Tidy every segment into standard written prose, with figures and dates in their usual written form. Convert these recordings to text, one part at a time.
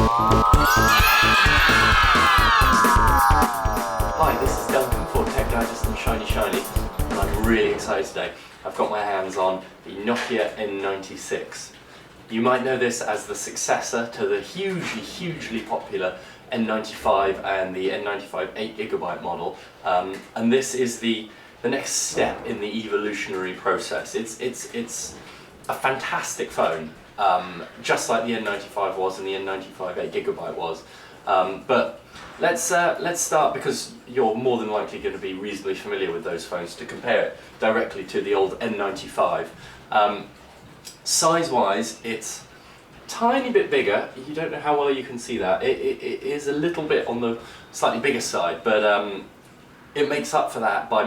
Hi, this is Duncan for Tech Digest and Shiny, and I'm really excited today. I've got my hands on the Nokia N96. You might know this as the successor to the hugely popular N95 and the N95 8GB model, and this is the next step in the evolutionary process. It's a fantastic phone, just like the N95 was and the N95 8GB was. But let's start, because you're more than likely going to be reasonably familiar with those phones, to compare it directly to the old N95. Size-wise, it's a tiny bit bigger. You don't know how well you can see that. It is a little bit on the slightly bigger side, but it makes up for that by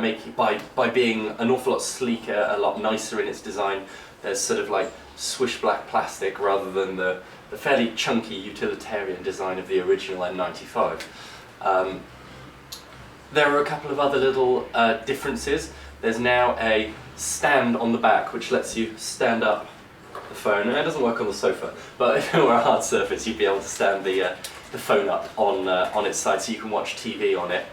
being an awful lot sleeker, a lot nicer in its design. There's sort of like swish black plastic rather than the fairly chunky utilitarian design of the original N95. There are a couple of other little differences. There's now a stand on the back which lets you stand up the phone. It doesn't work on the sofa, but if it were a hard surface you'd be able to stand the phone up on its side so you can watch TV on it.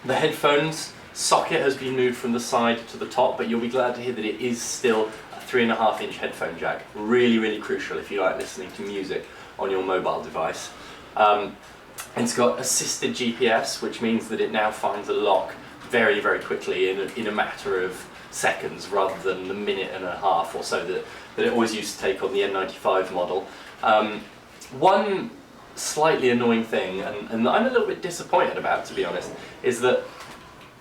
The headphones socket has been moved from the side to the top, but you'll be glad to hear that it is still a 3.5-inch headphone jack. Really crucial if you like listening to music on your mobile device. It's got assisted GPS, which means that it now finds a lock very quickly in a matter of seconds, rather than the minute and a half or so that it always used to take on the N95 model. One slightly annoying thing, and I'm a little bit disappointed about, to be honest, is that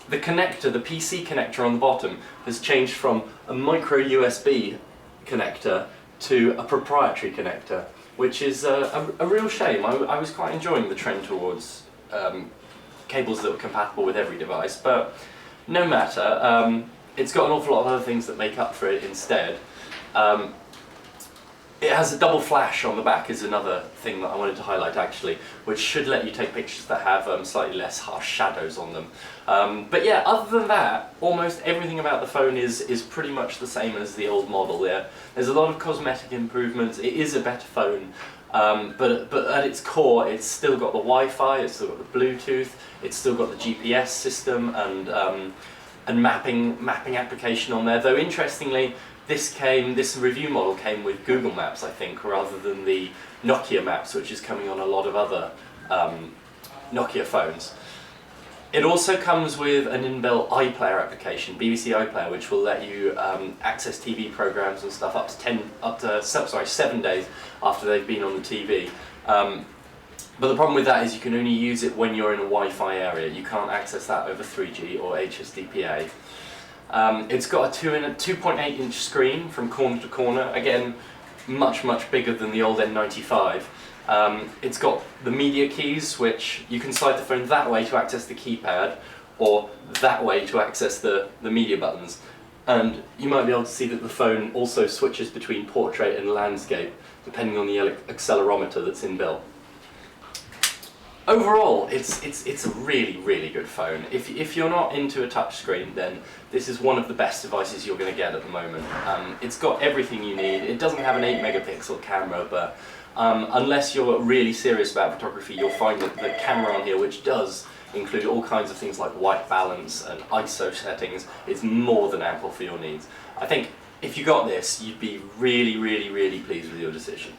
the connector, the PC connector on the bottom, has changed from a micro USB connector to a proprietary connector, which is a real shame. I was quite enjoying the trend towards cables that were compatible with every device, but no matter. It's got an awful lot of other things that make up for it instead. It has a double flash on the back, is another thing that I wanted to highlight actually, which should let you take pictures that have slightly less harsh shadows on them. But yeah, other than that, almost everything about the phone is pretty much the same as the old model. There's a lot of cosmetic improvements. It is a better phone, but at its core it's still got the Wi-Fi, it's still got the Bluetooth, it's still got the GPS system and mapping application on there, though interestingly this review model came with Google Maps, I think, rather than the Nokia Maps, which is coming on a lot of other Nokia phones. It also comes with an inbuilt iPlayer application, BBC iPlayer, which will let you access TV programs and stuff up to 7 days after they've been on the TV. But the problem with that is you can only use it when you're in a Wi-Fi area. You can't access that over 3G or HSDPA. It's got a 2.8-inch screen from corner to corner, again much bigger than the old N95. It's got the media keys, which you can slide the phone that way to access the keypad, or that way to access the media buttons. And you might be able to see that the phone also switches between portrait and landscape, depending on the accelerometer that's inbuilt. Overall, it's a really good phone. If you're not into a touchscreen, then this is one of the best devices you're going to get at the moment. It's got everything you need. It doesn't have an 8-megapixel camera, but unless you're really serious about photography, you'll find that the camera on here, which does include all kinds of things like white balance and ISO settings, is more than ample for your needs. I think if you got this, you'd be really pleased with your decision.